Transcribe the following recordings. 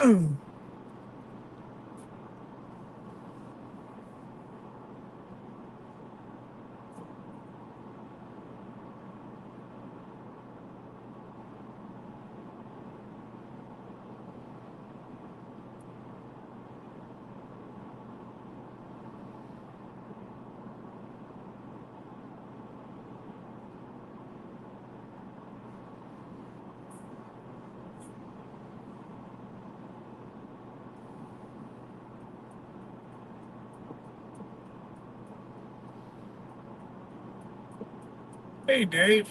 Hey, Dave.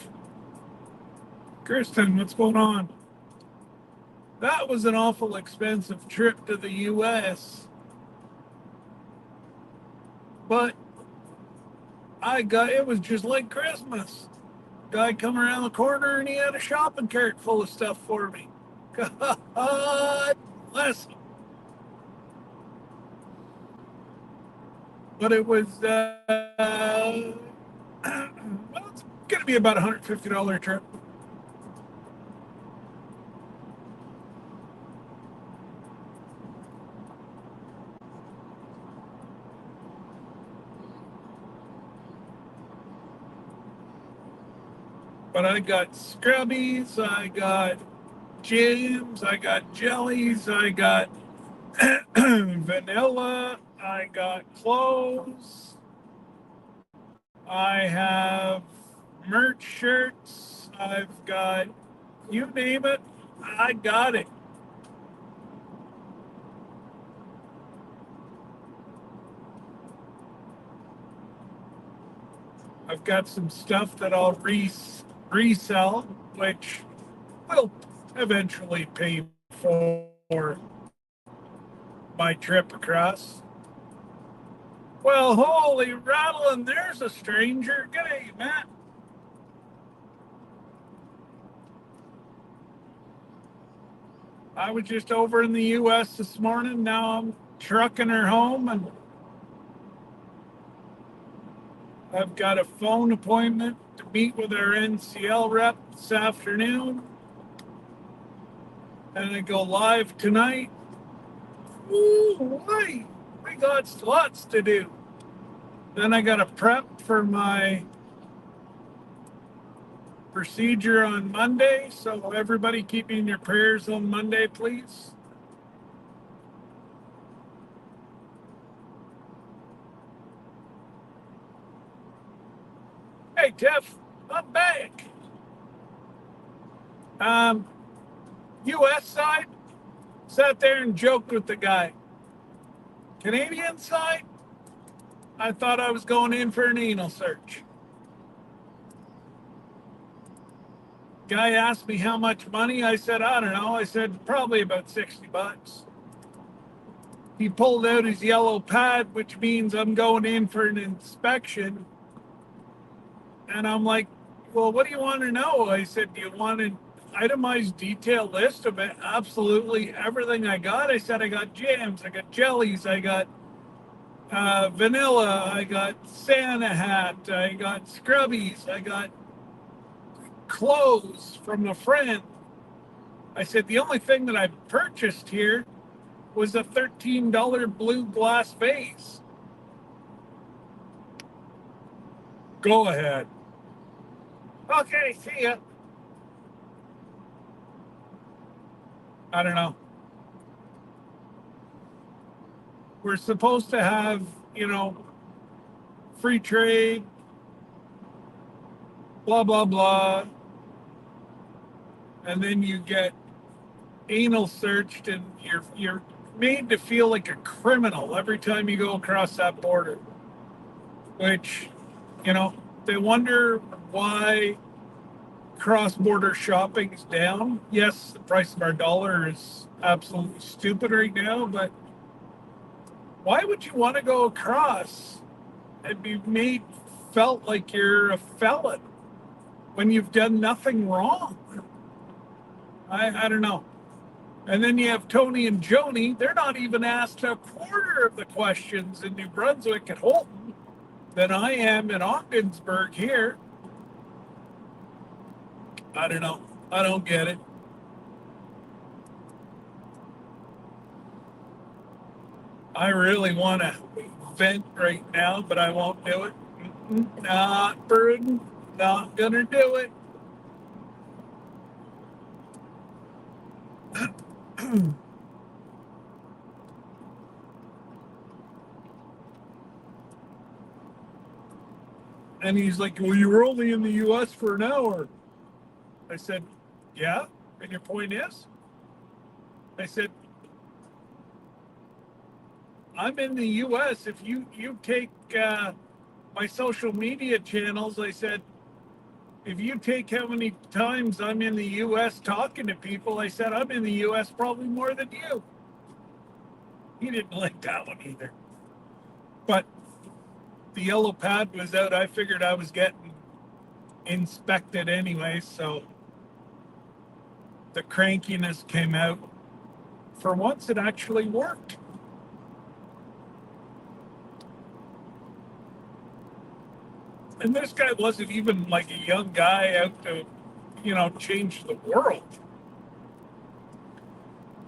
Kristen, what's going on? That was an awful expensive trip to the U.S., but it was just like Christmas. Guy come around the corner and he had a shopping cart full of stuff for me. God bless him. But it was, well, it's going to be about a $150 trip. But I got scrubbies, I got jams, I got jellies, I got vanilla, I got clothes, I have merch shirts, I've got, you name it, I got it. I've got some stuff that I'll resell, which will eventually pay for my trip across. Well, holy rattling, there's a stranger. G'day, Matt. I was just over in the U.S. this morning. Now I'm trucking her home, and I've got a phone appointment to meet with our NCL rep this afternoon. And I go live tonight. Ooh, wait, we got lots to do. Then I got to prep for my procedure on Monday. So everybody keeping your prayers on Monday, please. Hey, Tiff, I'm back. U.S. side, sat there and joked with the guy. Canadian side, I thought I was going in for an anal search. Guy asked me how much money. I said, I don't know. I said, probably about $60. He pulled out his yellow pad, which means I'm going in for an inspection. And I'm like, well, what do you want to know? I said, do you want an itemized detailed list of absolutely everything I got? I said, I got jams, I got jellies, I got vanilla, I got Santa hat, I got scrubbies, I got clothes from a friend. I said, the only thing that I purchased here was a $13 blue glass vase. Go ahead. Okay, see ya. I don't know. We're supposed to have, free trade, blah, blah, blah. And then you get anal searched and you're made to feel like a criminal every time you go across that border. Which, they wonder why cross-border shopping's down. Yes, the price of our dollar is absolutely stupid right now, but why would you want to go across and be felt like you're a felon when you've done nothing wrong? I don't know. And then you have Tony and Joni. They're not even asked a quarter of the questions in New Brunswick at Holton than I am in Ogdensburg here. I don't know. I don't get it. I really want to vent right now, but I won't do it. Not prudent. Not gonna do it. And he's like, well, you were only in the U.S. for an hour. I said, yeah, and your point is? I said, I'm in the U.S. If you take my social media channels, I said, if you take how many times I'm in the U.S. talking to people, I said, I'm in the U.S. probably more than you. He didn't like that one either. But the yellow pad was out. I figured I was getting inspected anyway, so the crankiness came out. For once, it actually worked. And this guy wasn't even like a young guy out to, change the world.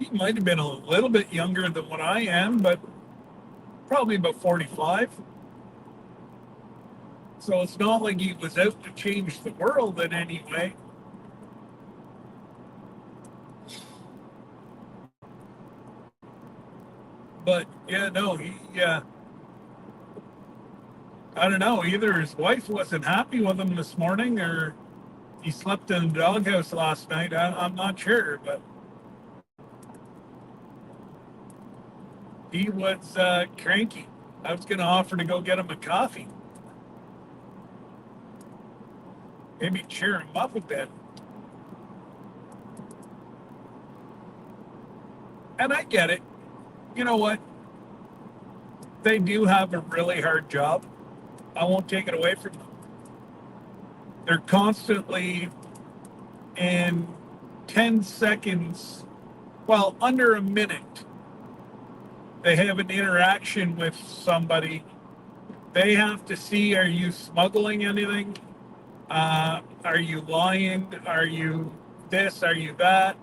He might have been a little bit younger than what I am, but probably about 45. So it's not like he was out to change the world in any way. But yeah, no, I don't know, either his wife wasn't happy with him this morning or he slept in the doghouse last night. I'm not sure, but he was cranky. I was going to offer to go get him a coffee. Maybe cheer him up a bit. And I get it. You know what? They do have a really hard job. I won't take it away from them. They're constantly in 10 seconds, well, under a minute, they have an interaction with somebody. They have to see, are you smuggling anything? Are you lying? Are you this? Are you that?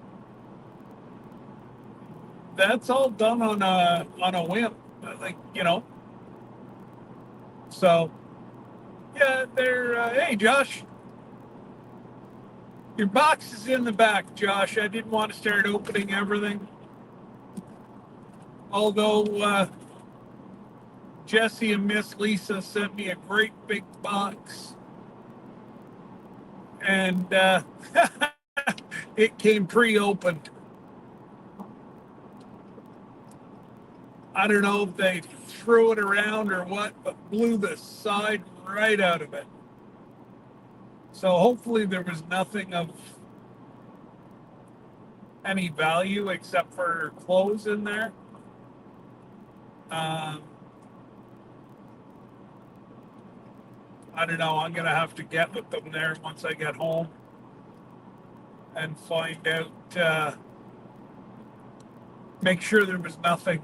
That's all done on a whim, like, So, yeah, they're. Hey, Josh, your box is in the back, Josh. I didn't want to start opening everything, although Jesse and Miss Lisa sent me a great big box, and it came pre-opened. I don't know if they threw it around or what, but blew the side right out of it. So hopefully there was nothing of any value except for clothes in there. I don't know. I'm going to have to get with them there once I get home and find out, make sure there was nothing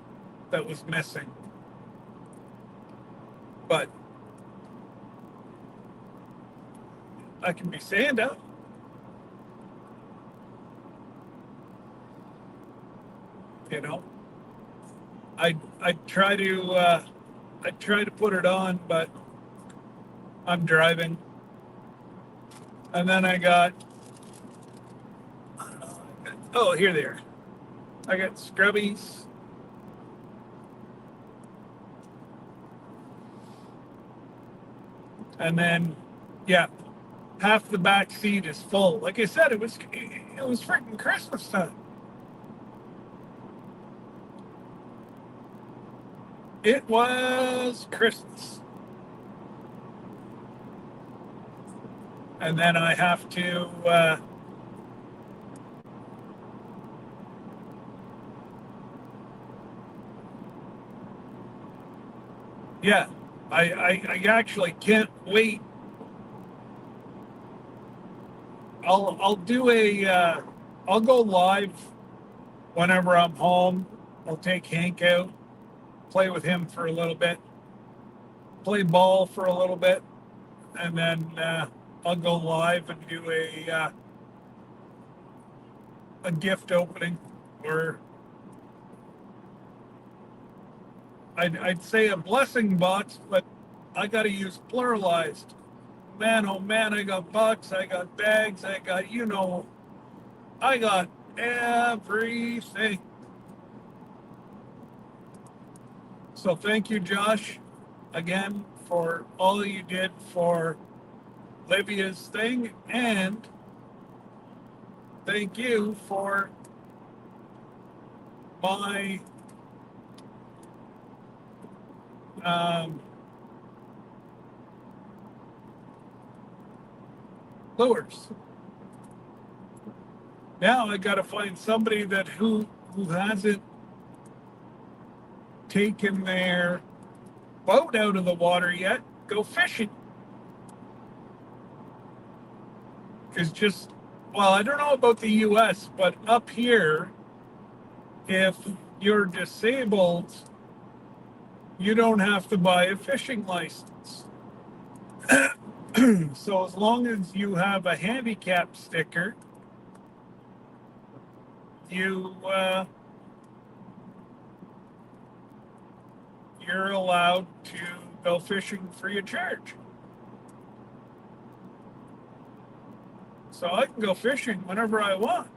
that was missing. But I can be saying that. I try to put it on, but I'm driving. And then I got, oh, here they are. I got scrubbies. And then, yeah, half the back seat is full. Like I said, it was freaking Christmas time. It was Christmas. And then I have to yeah, I actually can't wait. I'll go live whenever I'm home. I'll take Hank out, play with him for a little bit, play ball for a little bit, and then I'll go live and do a gift opening or I'd say a blessing box, but I got to use pluralized. Man, oh man, I got bucks, I got bags, I got, I got everything. So thank you, Josh, again, for all you did for Livia's thing, and thank you for my lures. Now I got to find somebody that who hasn't taken their boat out of the water yet, go fishing. Because I don't know about the US, but up here, if you're disabled, you don't have to buy a fishing license. So as long as you have a handicap sticker, you're allowed to go fishing free of charge. So I can go fishing whenever I want.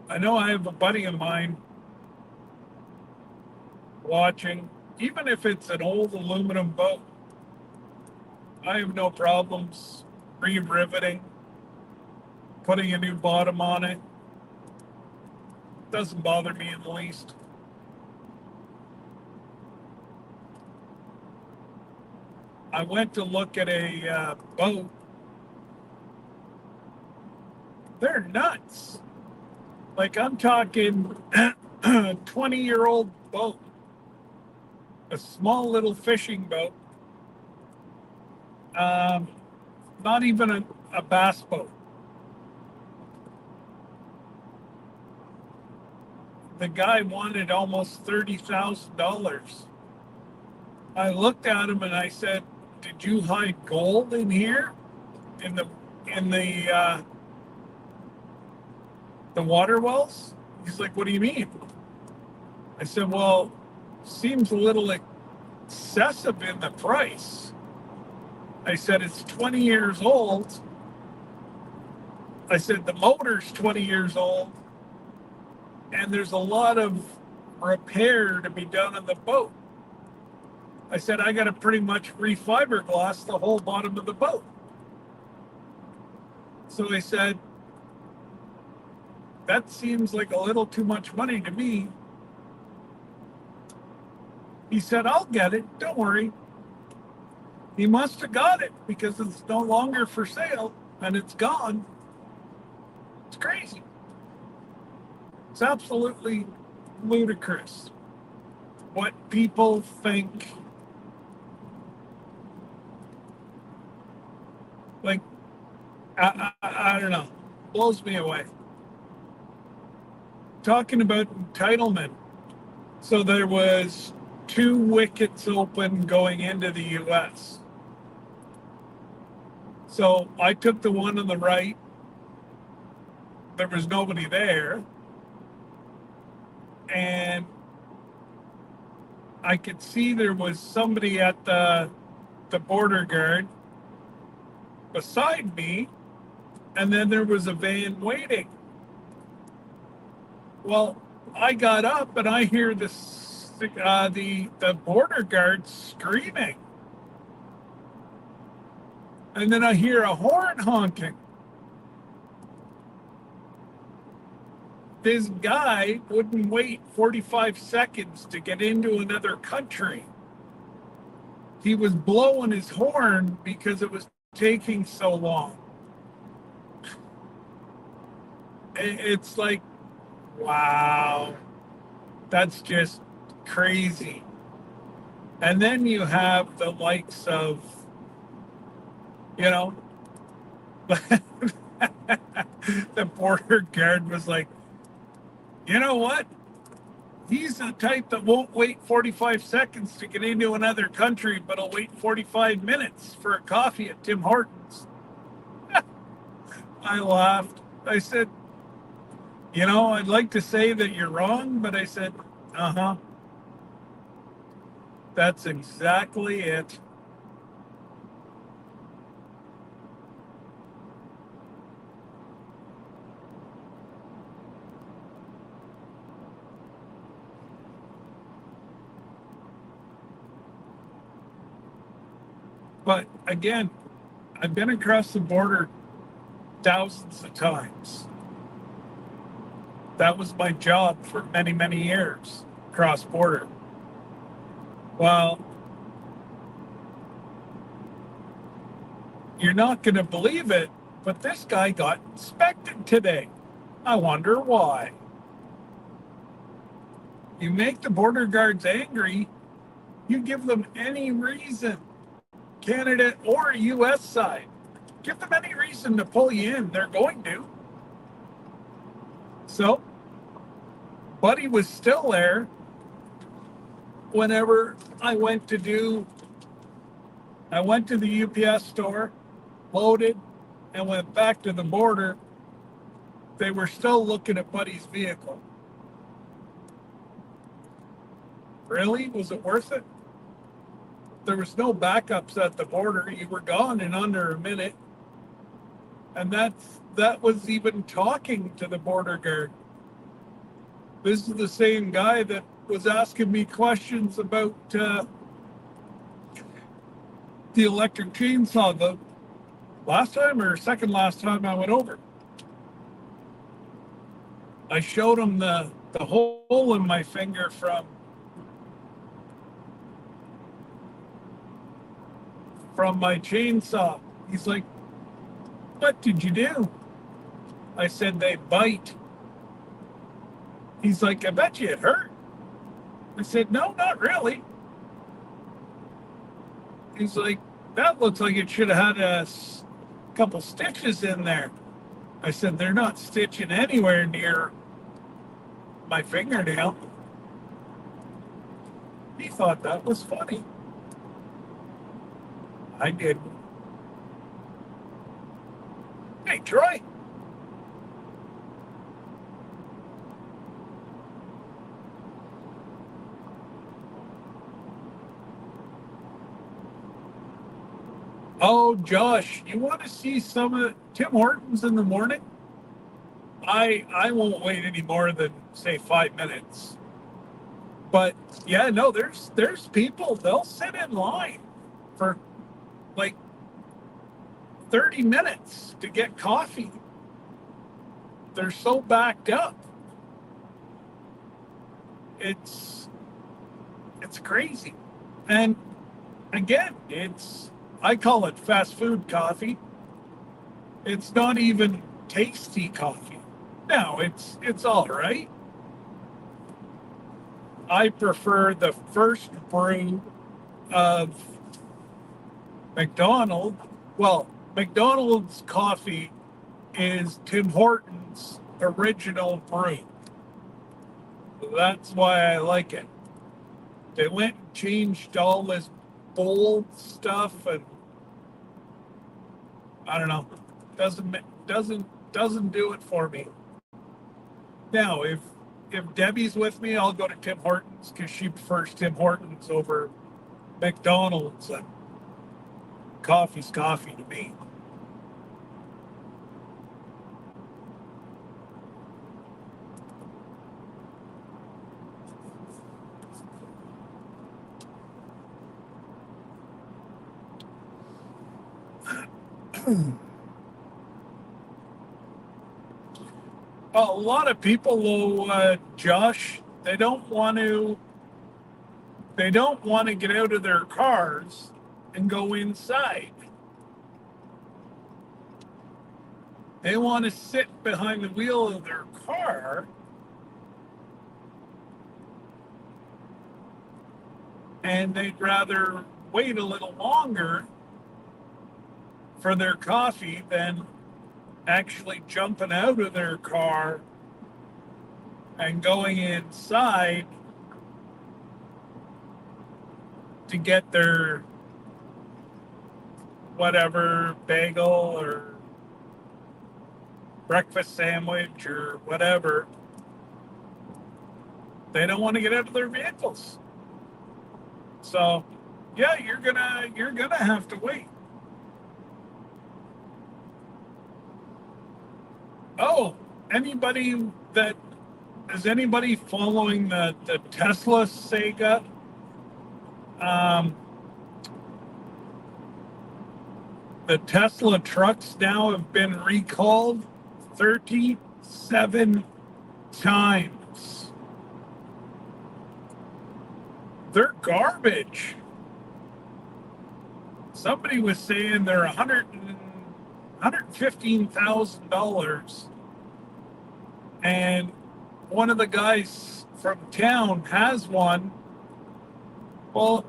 I know I have a buddy of mine watching, even if it's an old aluminum boat, I have no problems re-riveting, putting a new bottom on it. Doesn't bother me in the least. I went to look at a boat. They're nuts. Like, I'm talking 20-year-old boat, a small little fishing boat, not even a bass boat. The guy wanted almost $30,000. I looked at him and I said, "Did you hide gold in here, in the water wells?" He's like, "What do you mean?" I said, "Well, seems a little excessive in the price." I said, "It's 20 years old." I said, "The motor's 20 years old, and there's a lot of repair to be done on the boat." I said, "I got to pretty much re-fiberglass the whole bottom of the boat." So they said, "That seems like a little too much money to me." He said, "I'll get it, don't worry." He must have got it because it's no longer for sale and it's gone. It's crazy. It's absolutely ludicrous what people think. Like, I don't know, blows me away. Talking about entitlement. So there was 2 wickets open going into the US. So I took the one on the right. There was nobody there. And I could see there was somebody at the border guard beside me, and then there was a van waiting. Well, I got up and I hear the border guard screaming, and then I hear a horn honking. This guy wouldn't wait 45 seconds to get into another country. He was blowing his horn because it was taking so long. It's like, wow, that's just crazy. And then you have the likes of, the border guard was like, "You know what? He's the type that won't wait 45 seconds to get into another country, but he'll wait 45 minutes for a coffee at Tim Hortons." I laughed. I said, you know, I'd like to say that you're wrong, but I said, uh-huh, that's exactly it. But again, I've been across the border thousands of times. That was my job for many, many years, cross border. Well, you're not going to believe it, but this guy got inspected today. I wonder why. You make the border guards angry, you give them any reason, Canada or US side. Give them any reason to pull you in, they're going to. So, Buddy was still there whenever I went to the UPS store, loaded, and went back to the border. They were still looking at Buddy's vehicle. Really? Was it worth it? There was no backups at the border. You were gone in under a minute. And that was even talking to the border guard. This is the same guy that was asking me questions about the electric chainsaw the last time or second last time I went over. I showed him the hole in my finger from my chainsaw. He's like, what did you do? I said, they bite. He's like, I bet you it hurt. I said, no, not really. He's like, that looks like it should have had a couple stitches in there. I said, they're not stitching anywhere near my fingernail. He thought that was funny. I did. Hey, Troy. Oh, Josh, you want to see some of Tim Hortons in the morning? I won't wait any more than say 5 minutes. But yeah, no, there's people, they'll sit in line for like 30 minutes to get coffee. They're so backed up. It's crazy. And again, I call it fast food coffee. It's not even tasty coffee. No, it's all right. I prefer the first brew of McDonald's. Well, McDonald's coffee is Tim Hortons' original brew. That's why I like it. They went and changed all this bold stuff, and I don't know. Doesn't do it for me. Now, if Debbie's with me, I'll go to Tim Hortons because she prefers Tim Hortons over McDonald's, and coffee's coffee to me. A lot of people, though, Josh, they don't want to get out of their cars and go inside. They want to sit behind the wheel of their car and they'd rather wait a little longer for their coffee than actually jumping out of their car and going inside to get their whatever bagel or breakfast sandwich or whatever, they don't want to get out of their vehicles. So, yeah, you're gonna have to wait. Oh, anybody that is anybody following the Tesla saga? The Tesla trucks now have been recalled 37 times. They're garbage. Somebody was saying they're $115,000, and one of the guys from town has one. Well,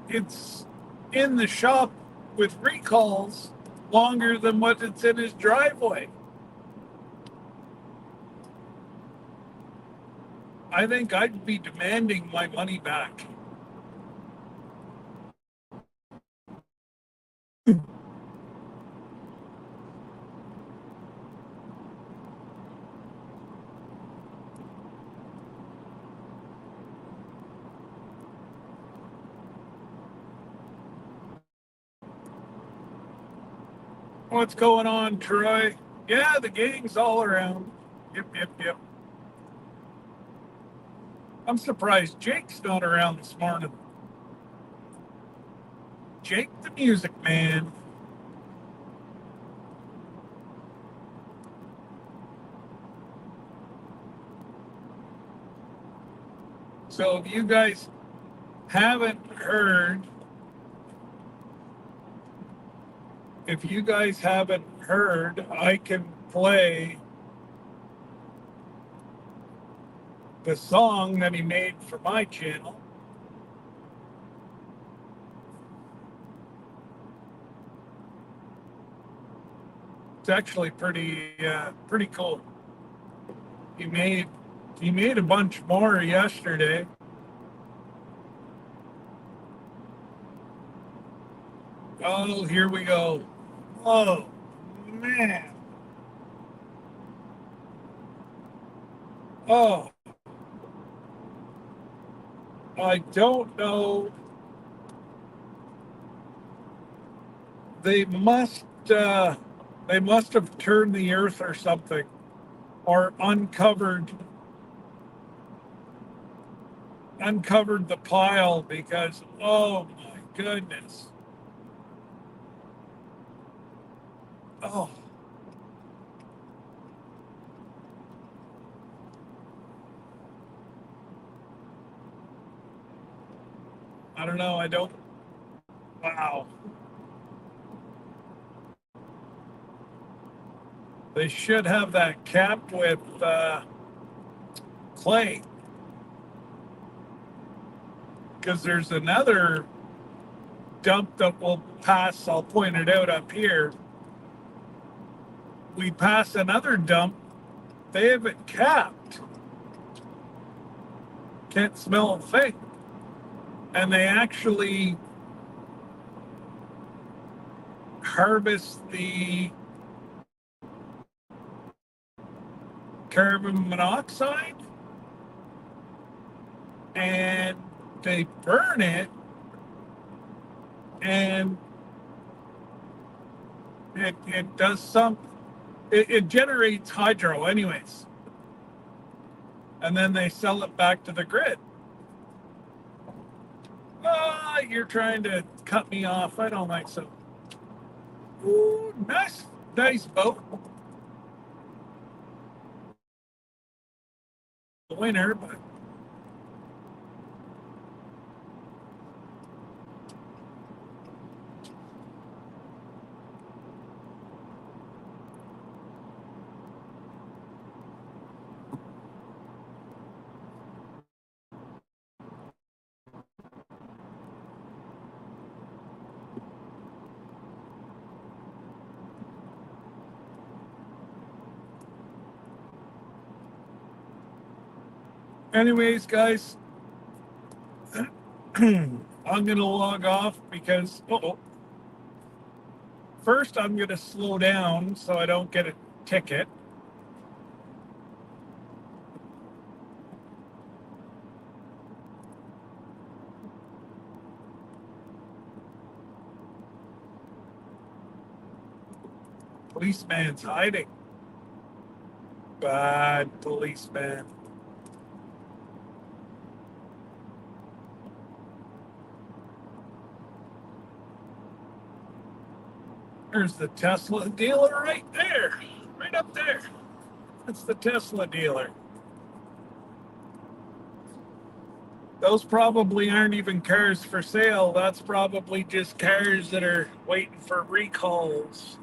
it's in the shop with recalls longer than what it's in his driveway. I think I'd be demanding my money back. What's going on, Troy? Yeah, the gang's all around. Yep. I'm surprised Jake's not around this morning. Jake the Music Man. So if you guys haven't heard, I can play the song that he made for my channel. It's actually pretty cool. He made a bunch more yesterday. Oh, here we go. Oh, man. Oh, I don't know. They must have turned the earth or something, or uncovered the pile, because, oh my goodness. Oh. I don't know. Wow. They should have that capped with clay. Because there's another dump that we'll pass. I'll point it out up here. We pass another dump. They have it capped. Can't smell a thing. And they actually harvest the carbon monoxide and they burn it, and it does it generates hydro anyways, and then they sell it back to the grid. You're trying to cut me off. I don't think so. Ooh, nice boat. The winner, but anyways, guys, I'm going to log off because, first I'm going to slow down so I don't get a ticket. policeman's hiding. Bad policeman. There's the Tesla dealer right there. Right up there. That's the Tesla dealer. Those probably aren't even cars for sale. That's probably just cars that are waiting for recalls.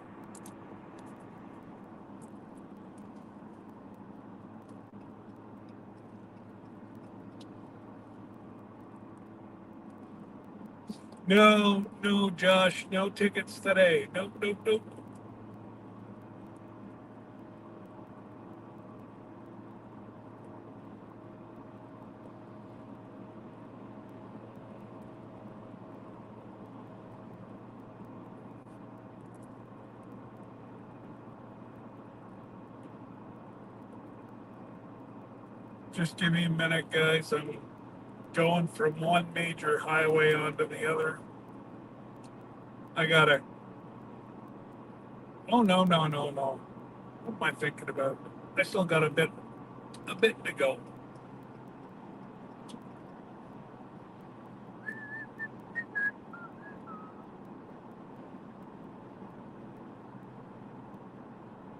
No, no, Josh, no tickets today. Nope, nope, nope. Just give me a minute, guys. I'm going from one major highway onto the other. I gotta. Oh no, no, no, no. What am I thinking about? I still got a bit to go.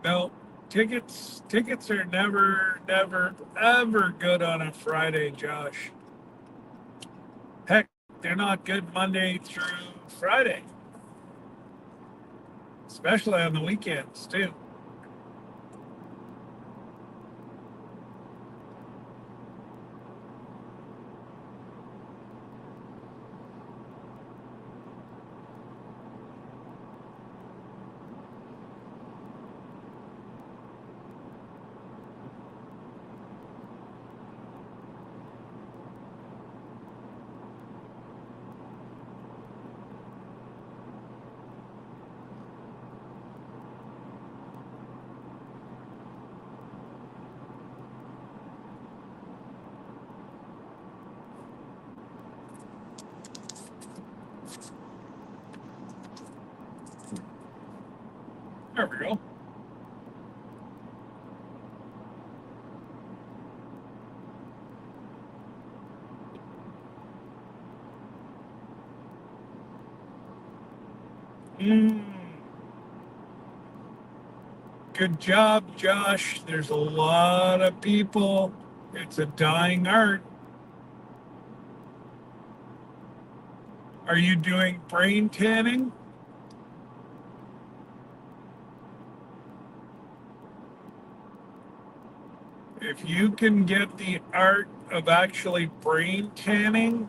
No, tickets are never, ever good on a Friday, Josh. Heck, they're not good Monday through Friday. Especially on the weekends, too. There we go. Good job, Josh. There's a lot of people. It's a dying art. Are you doing brain tanning? If you can get the art of actually brain tanning,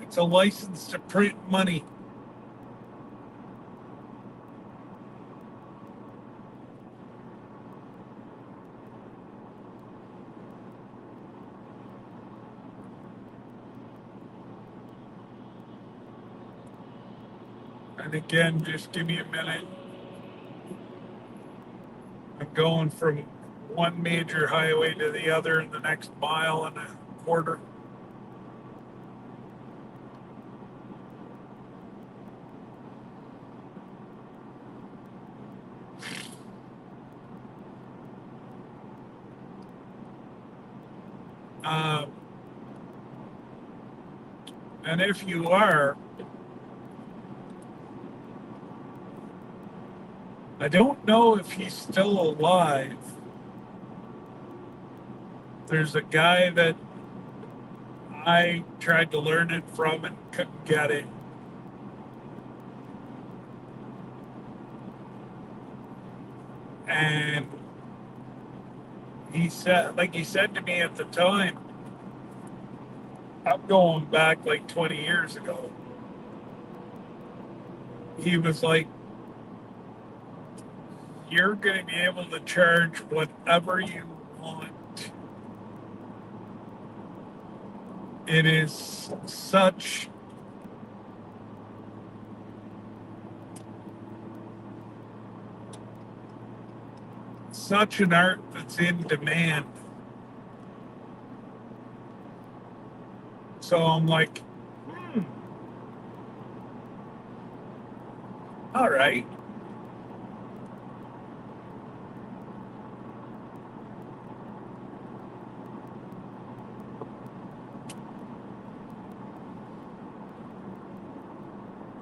it's a license to print money. And again, just give me a minute. I'm going from one major highway to the other in the next mile and a quarter. And if you are, I don't know if he's still alive. There's a guy that I tried to learn it from and couldn't get it. And he said, like he said to me at the time, I'm going back like 20 years ago. He was like, you're going to be able to charge whatever you want. It is such an art that's in demand. So I'm like, All right.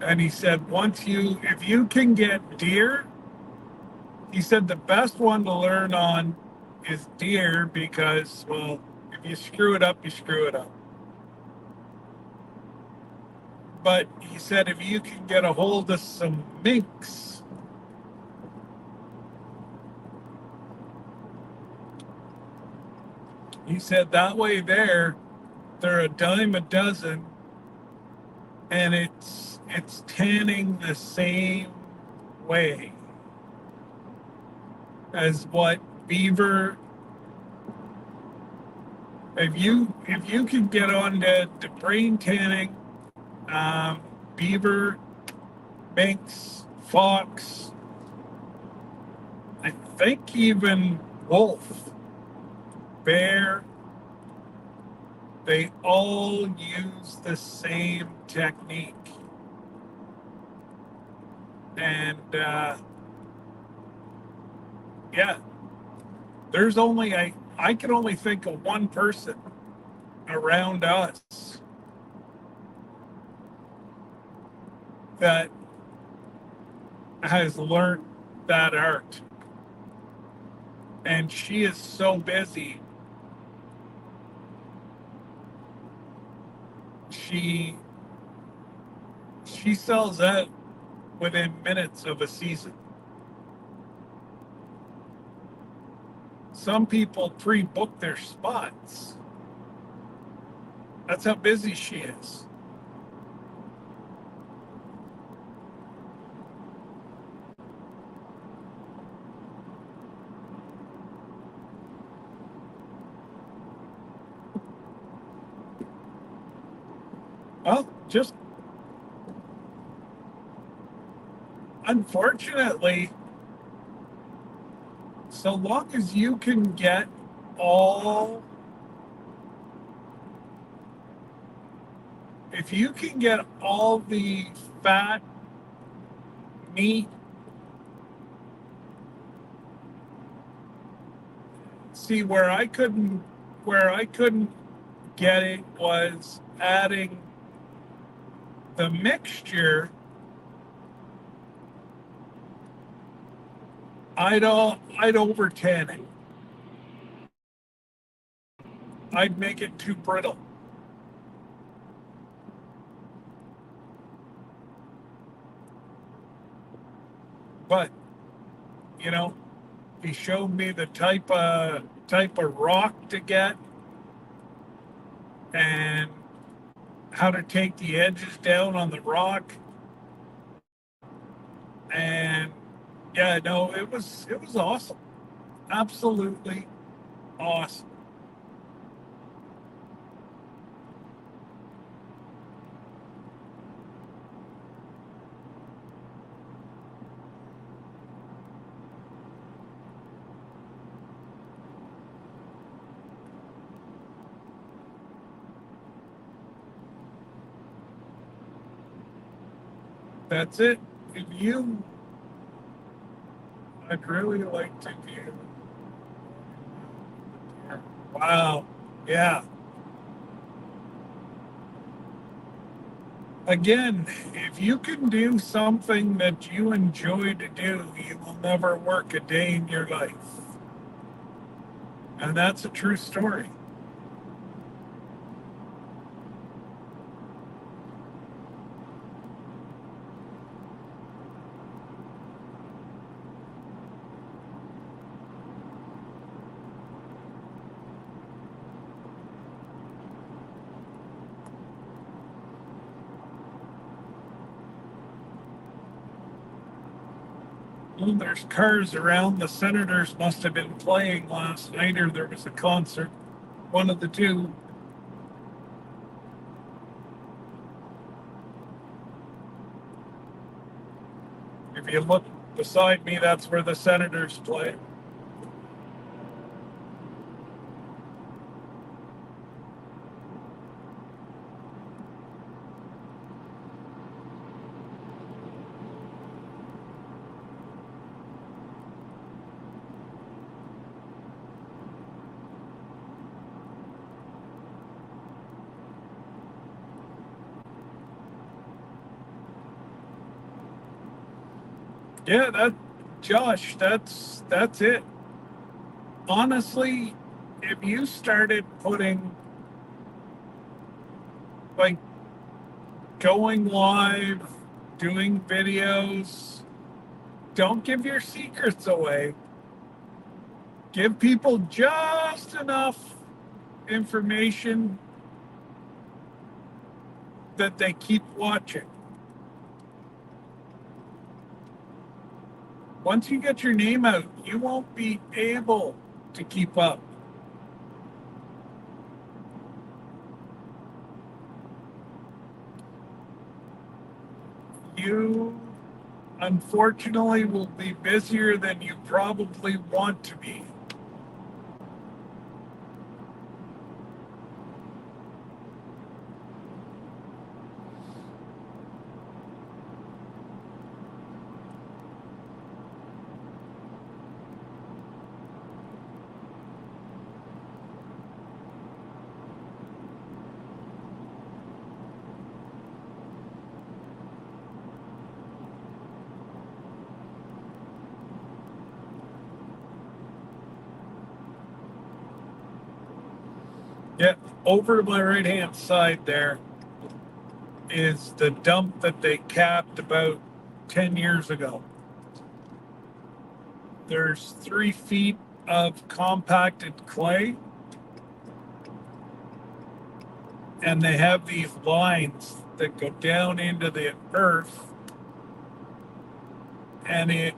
And he said, if you can get deer, he said the best one to learn on is deer because, well, if you screw it up, you screw it up. But he said if you can get a hold of some minks, he said that way they're a dime a dozen, and it's tanning the same way as what beaver. If you can get on to brain tanning, beaver, minks, fox, I think even wolf, bear, they all use the same technique. And yeah, there's only I can only think of one person around us that has learned that art. And she is so busy. She sells out within minutes of a season. Some people pre-book their spots. That's how busy she is. Well, just unfortunately, so long as you can get all, if you can get all the fat, meat, see where I couldn't get it was adding the mixture. I'd over tan it. I'd make it too brittle. But you know, he showed me the type of rock to get and how to take the edges down on the rock. And yeah, no, it was awesome. Absolutely awesome. That's it. If you, I'd really like to view. Wow. Yeah. Again, if you can do something that you enjoy to do, you will never work a day in your life. And that's a true story. Well, there's cars around. The Senators must have been playing last night, or there was a concert. One of the two. If you look beside me, that's where the Senators play. Yeah, Josh, that's it. Honestly, if you started putting, like, going live, doing videos, don't give your secrets away. Give people just enough information that they keep watching. Once you get your name out, you won't be able to keep up. You, unfortunately, will be busier than you probably want to be. Yeah, over to my right hand side there is the dump that they capped about 10 years ago. There's 3 feet of compacted clay, and they have these lines that go down into the earth, and it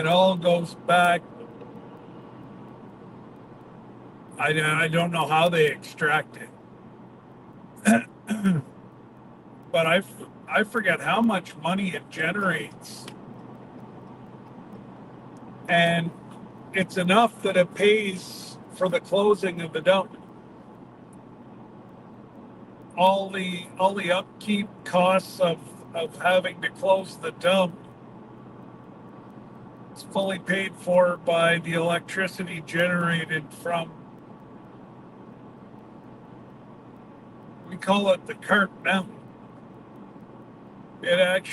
all goes back. I don't know how they extract it, but I forget how much money it generates, and it's enough that it pays for the closing of the dump. All the upkeep costs of having to close the dump is fully paid for by the electricity generated from, we call it the Cart Mountain. It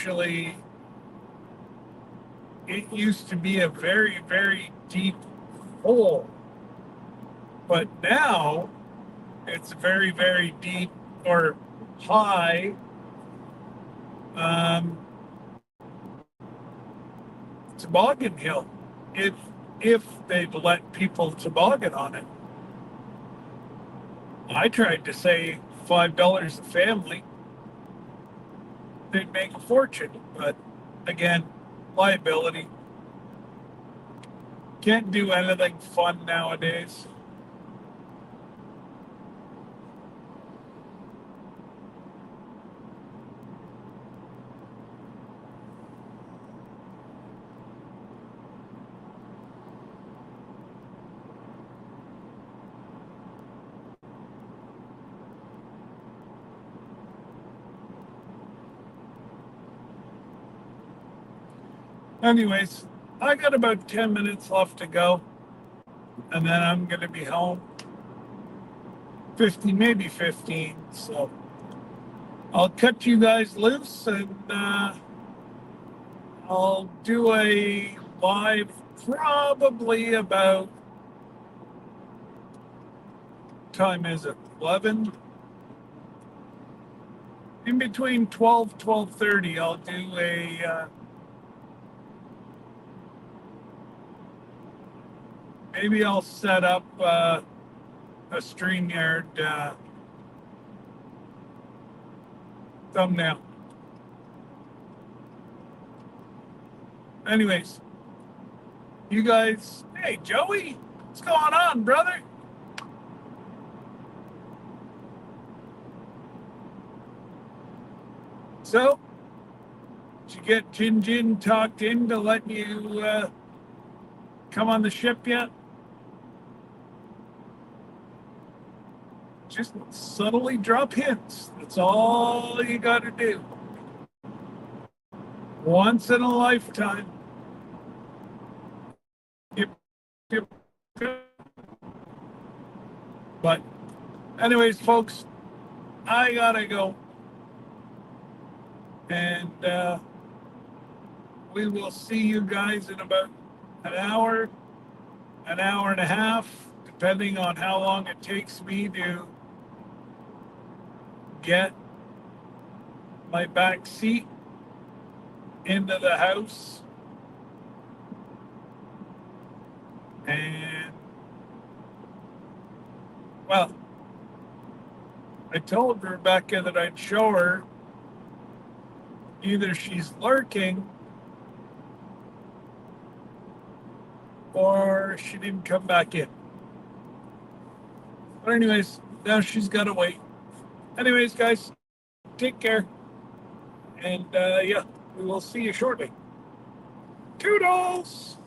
used to be a very, very deep hole, but now it's very, very deep or high toboggan hill, if they'd let people toboggan on it. I tried to say $5 a family. They'd make a fortune, but again, liability. Can't do anything fun nowadays. Anyways, I got about 10 minutes left to go, and then I'm going to be home. 50, maybe 15. So I'll cut you guys loose, and I'll do a live probably about, time is it, 11? In between 12:30, I'll do a maybe I'll set up a StreamYard thumbnail. Anyways, you guys, hey Joey, what's going on, brother? So, did you get Jin talked in to let you come on the ship yet? Just subtly drop hints. That's all you got to do. Once in a lifetime. Yep. But anyways, folks, I gotta go. And we will see you guys in about an hour and a half, depending on how long it takes me to get my back seat into the house. And, well, I told Rebecca that I'd show her either she's lurking or she didn't come back in. But anyways, now she's got to wait. Anyways, guys, take care. And yeah, we will see you shortly. Toodles!